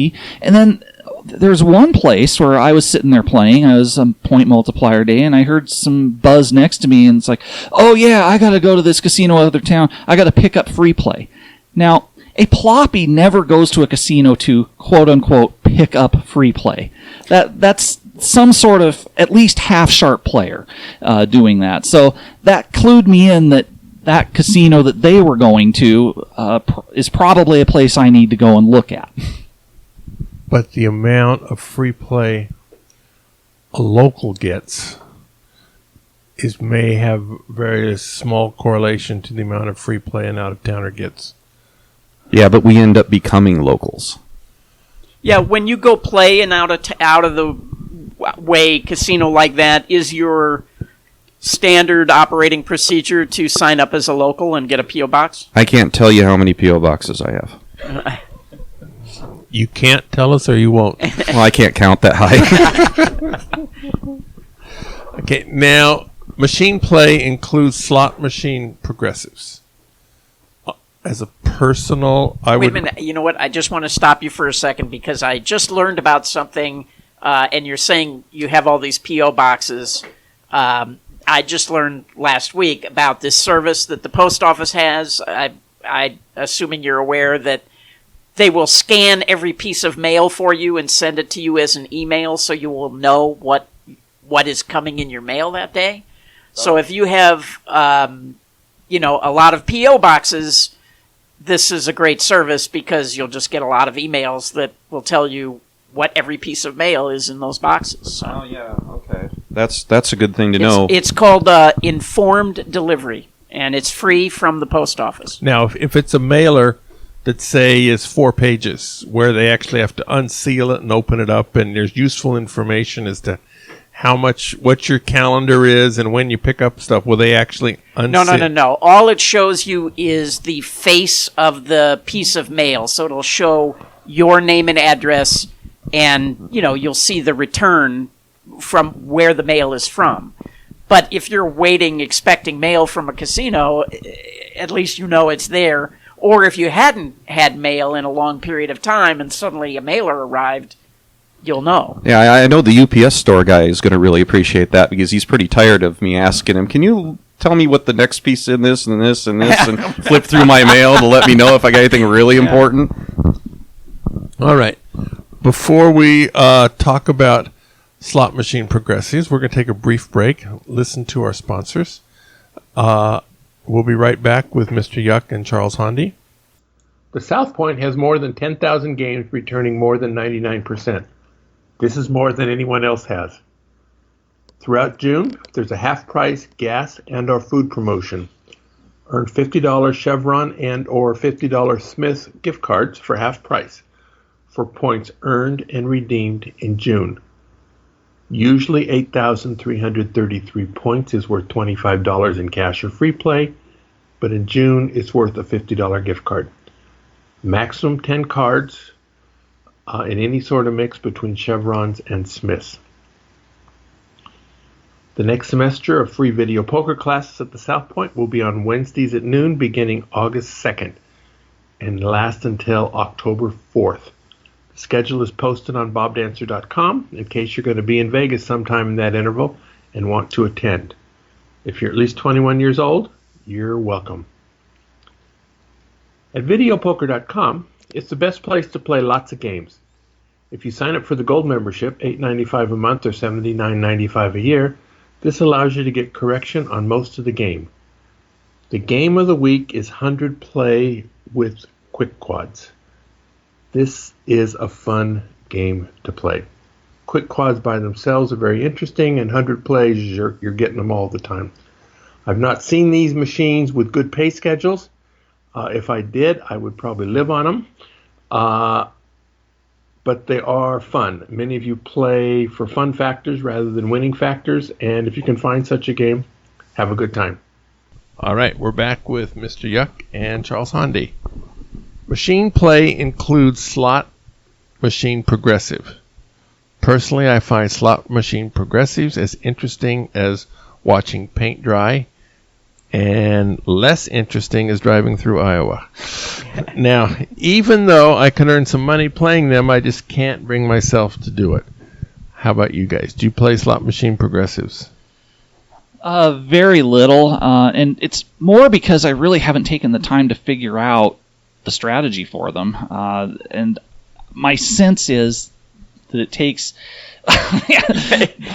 And then there's one place where I was sitting there playing. I was on point multiplier day, and I heard some buzz next to me, and it's like, oh yeah, I got to go to this casino other town. I got to pick up free play. Now, a ploppy never goes to a casino to quote unquote pick up free play. That's some sort of at least half sharp player doing that. So that clued me in that casino that they were going to is probably a place I need to go and look at. But the amount of free play a local gets may have very small correlation to the amount of free play an out-of-towner gets. Yeah, but we end up becoming locals. Yeah, when you go play an out of the way casino like that, is your standard operating procedure to sign up as a local and get a P.O. box? I can't tell you how many P.O. boxes I have. You can't tell us or you won't? Well, I can't count that high. Okay, now, machine play includes slot machine progressives. As a personal, Wait a minute. You know what? I just want to stop you for a second because I just learned about something, and you're saying you have all these P.O. boxes. I just learned last week about this service that the post office has. I assuming you're aware that they will scan every piece of mail for you and send it to you as an email, so you will know what is coming in your mail that day. So if you have, a lot of P.O. boxes, this is a great service because you'll just get a lot of emails that will tell you what every piece of mail is in those boxes. So oh yeah, okay. That's a good thing to know. It's called informed delivery, and it's free from the post office. Now, if it's a mailer that, say, is 4 pages, where they actually have to unseal it and open it up, and there's useful information as to what your calendar is and when you pick up stuff, will they actually unseal? No. All it shows you is the face of the piece of mail. So it'll show your name and address, and, you'll see the return from where the mail is from. But if you're waiting, expecting mail from a casino, at least you know it's there. Or if you hadn't had mail in a long period of time and suddenly a mailer arrived, you'll know. Yeah, I know the UPS store guy is going to really appreciate that because he's pretty tired of me asking him, can you tell me what the next piece in this and this and this and flip through my mail to let me know if I got anything really important? All right. Before we talk about slot machine progressives, we're going to take a brief break, listen to our sponsors. We'll be right back with Mr. Yuck and Charles Hondi. The South Point has more than 10,000 games returning more than 99%. This is more than anyone else has. Throughout June, there's a half-price gas and or food promotion. Earn $50 Chevron and or $50 Smith's gift cards for half price for points earned and redeemed in June. Usually 8,333 points is worth $25 in cash or free play, but in June it's worth a $50 gift card. Maximum 10 cards in any sort of mix between Chevrons and Smiths. The next semester of free video poker classes at the South Point will be on Wednesdays at noon beginning August 2nd and last until October 4th. The schedule is posted on bobdancer.com in case you're going to be in Vegas sometime in that interval and want to attend. If you're at least 21 years old, you're welcome. At videopoker.com, it's the best place to play lots of games. If you sign up for the gold membership, $8.95 a month or $79.95 a year, this allows you to get correction on most of the game. The game of the week is 100 play with quick quads. This is a fun game to play. Quick quads by themselves are very interesting, and 100 plays, you're getting them all the time. I've not seen these machines with good pay schedules. If I did, I would probably live on them. But they are fun. Many of you play for fun factors rather than winning factors, and if you can find such a game, have a good time. All right, we're back with Mr. Yuck and Charles Hondi. Machine play includes slot machine progressive. Personally, I find slot machine progressives as interesting as watching paint dry, and less interesting as driving through Iowa. Now, even though I can earn some money playing them, I just can't bring myself to do it. How about you guys? Do you play slot machine progressives? Very little, and it's more because I really haven't taken the time to figure out the strategy for them. And my sense is that it takes...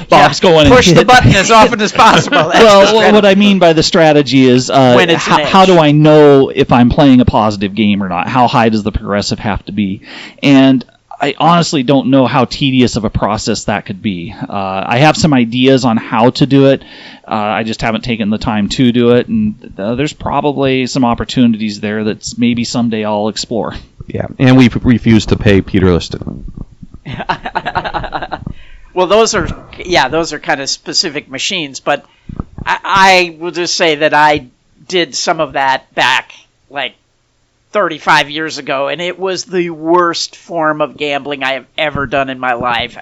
Bob's going push and the button as often as possible. That's the well, strategy. what I mean by the strategy is When it's an how edge. do I know if I'm playing a positive game or not? How high does the progressive have to be? And I honestly don't know how tedious of a process that could be. I have some ideas on how to do it. I just haven't taken the time to do it, and there's probably some opportunities there that maybe someday I'll explore. Yeah, and we've refused to pay Peter Liston. Well, those are kind of specific machines, but I will just say that I did some of that back like 35 years ago, and it was the worst form of gambling I have ever done in my life.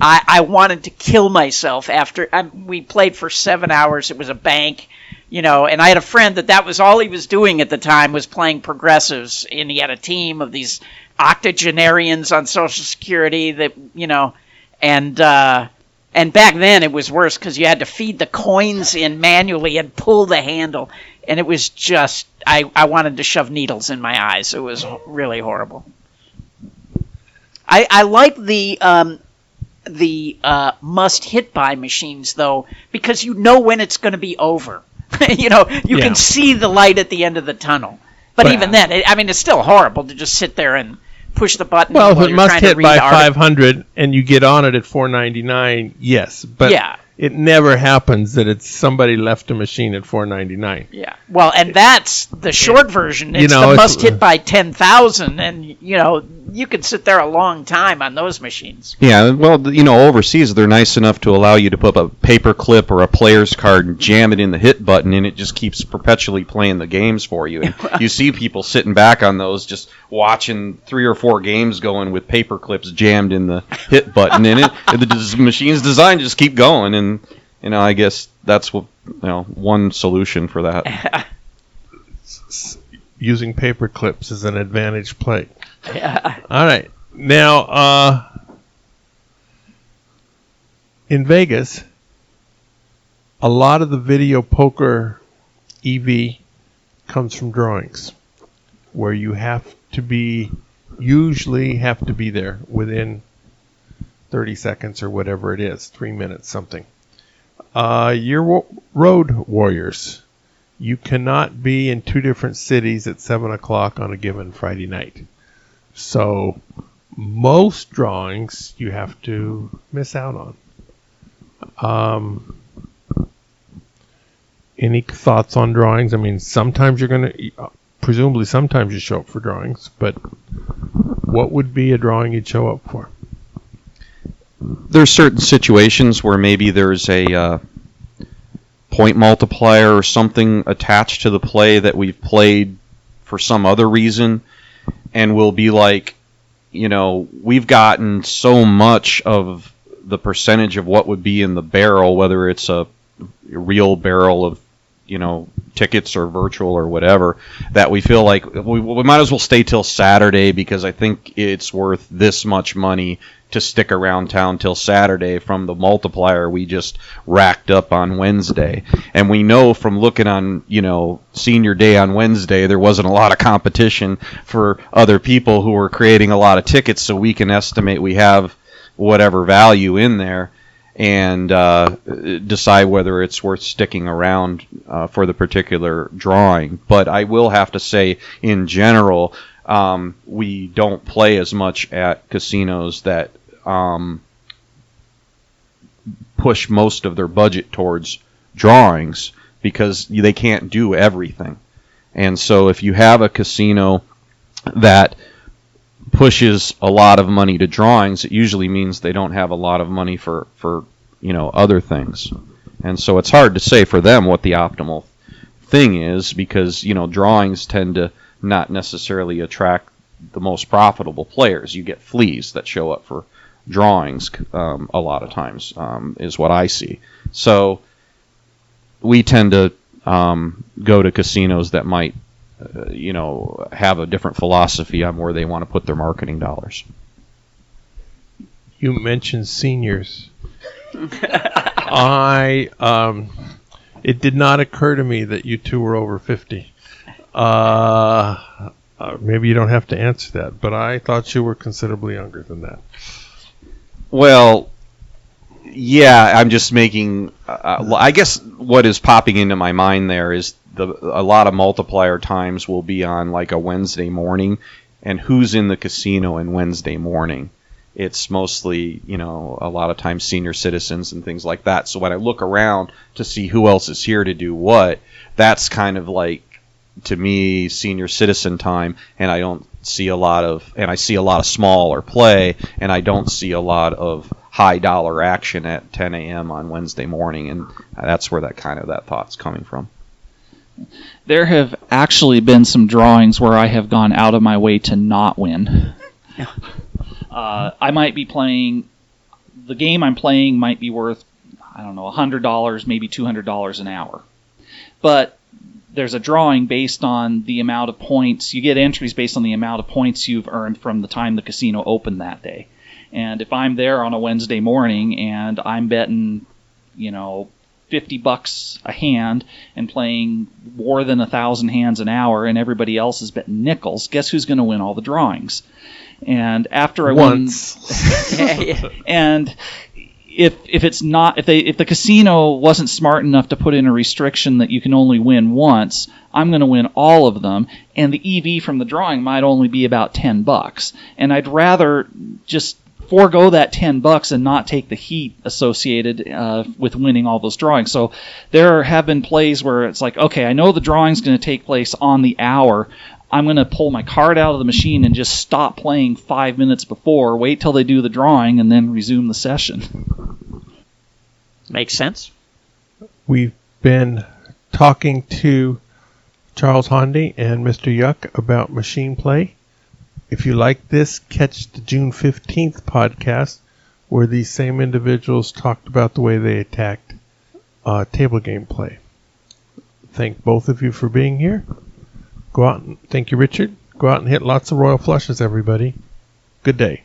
I wanted to kill myself after we played for 7 hours. It was a bank, and I had a friend that was all he was doing at the time was playing progressives, and he had a team of these octogenarians on Social Security that, and back then it was worse because you had to feed the coins in manually and pull the handle, and it was just I wanted to shove needles in my eyes. It was really horrible. I like the must hit by machines though, because you know when it's going to be over. You can see the light at the end of the tunnel. But even then, it's still horrible to just sit there and push the button. Well, if while it you're must trying to hit read by the article. 500 and you get on it at 499, yes. But it never happens that it's somebody left a machine at 499. Yeah. Well, and that's the short version. It's the must hit by 10,000, and you could sit there a long time on those machines. Yeah, well, overseas they're nice enough to allow you to put a paper clip or a player's card and jam it in the hit button, and it just keeps perpetually playing the games for you. And you see people sitting back on those just watching 3 or 4 games going with paper clips jammed in the hit button, and the machine's designed to just keep going. And I guess that's what one solution for that. Using paper clips is an advantage play. Yeah. All right. Now, in Vegas, a lot of the video poker EV comes from drawings, where you usually have to be there within 30 seconds or whatever it is, 3 minutes, something. Your road warriors, you cannot be in 2 different cities at 7 o'clock on a given Friday night. So most drawings you have to miss out on. Any thoughts on drawings? Sometimes you're going to, presumably sometimes you show up for drawings, but what would be a drawing you'd show up for? There's certain situations where maybe there's a point multiplier or something attached to the play that we've played for some other reason, and we'll be like, we've gotten so much of the percentage of what would be in the barrel, whether it's a real barrel of tickets or virtual or whatever, that we feel like we might as well stay till Saturday because I think it's worth this much money to stick around town till Saturday from the multiplier we just racked up on Wednesday. And we know from looking on, senior day on Wednesday, there wasn't a lot of competition for other people who were creating a lot of tickets, so we can estimate we have whatever value in there and decide whether it's worth sticking around for the particular drawing. But I will have to say, in general, we don't play as much at casinos that push most of their budget towards drawings because they can't do everything. And so if you have a casino that pushes a lot of money to drawings, it usually means they don't have a lot of money for other things. And so it's hard to say for them what the optimal thing is because, drawings tend to not necessarily attract the most profitable players. You get fleas that show up for drawings a lot of times, is what I see. So we tend to go to casinos that might, have a different philosophy on where they want to put their marketing dollars. You mentioned seniors. It did not occur to me that you two were over 50. Maybe you don't have to answer that, but I thought you were considerably younger than that. Well, yeah, I'm just making. I guess what is popping into my mind there is a lot of multiplier times will be on like a Wednesday morning, and who's in the casino on Wednesday morning? It's mostly, a lot of times senior citizens and things like that. So when I look around to see who else is here to do what, that's kind of like, to me, senior citizen time, and I see a lot of smaller play, and I don't see a lot of high dollar action at 10 a.m. on Wednesday morning, and that's where that thought's coming from. There have actually been some drawings where I have gone out of my way to not win. I might be playing, the game I'm playing might be worth, $100, maybe $200 an hour. But there's a drawing based on the amount of points. You get entries based on the amount of points you've earned from the time the casino opened that day. And if I'm there on a Wednesday morning and I'm betting, $50 a hand and playing more than 1,000 hands an hour and everybody else is betting nickels, guess who's going to win all the drawings? And after I won, and if the casino wasn't smart enough to put in a restriction that you can only win once, I'm going to win all of them, and the EV from the drawing might only be about $10, and I'd rather just forego that $10 and not take the heat associated with winning all those drawings. So there have been plays where it's like, okay, I know the drawing's going to take place on the hour. I'm going to pull my card out of the machine and just stop playing 5 minutes before, wait till they do the drawing, and then resume the session. Makes sense. We've been talking to Charles Hondi and Mr. Yuck about machine play. If you like this, catch the June 15th podcast where these same individuals talked about the way they attacked table game play. Thank both of you for being here. Thank you, Richard. Go out and hit lots of royal flushes, everybody. Good day.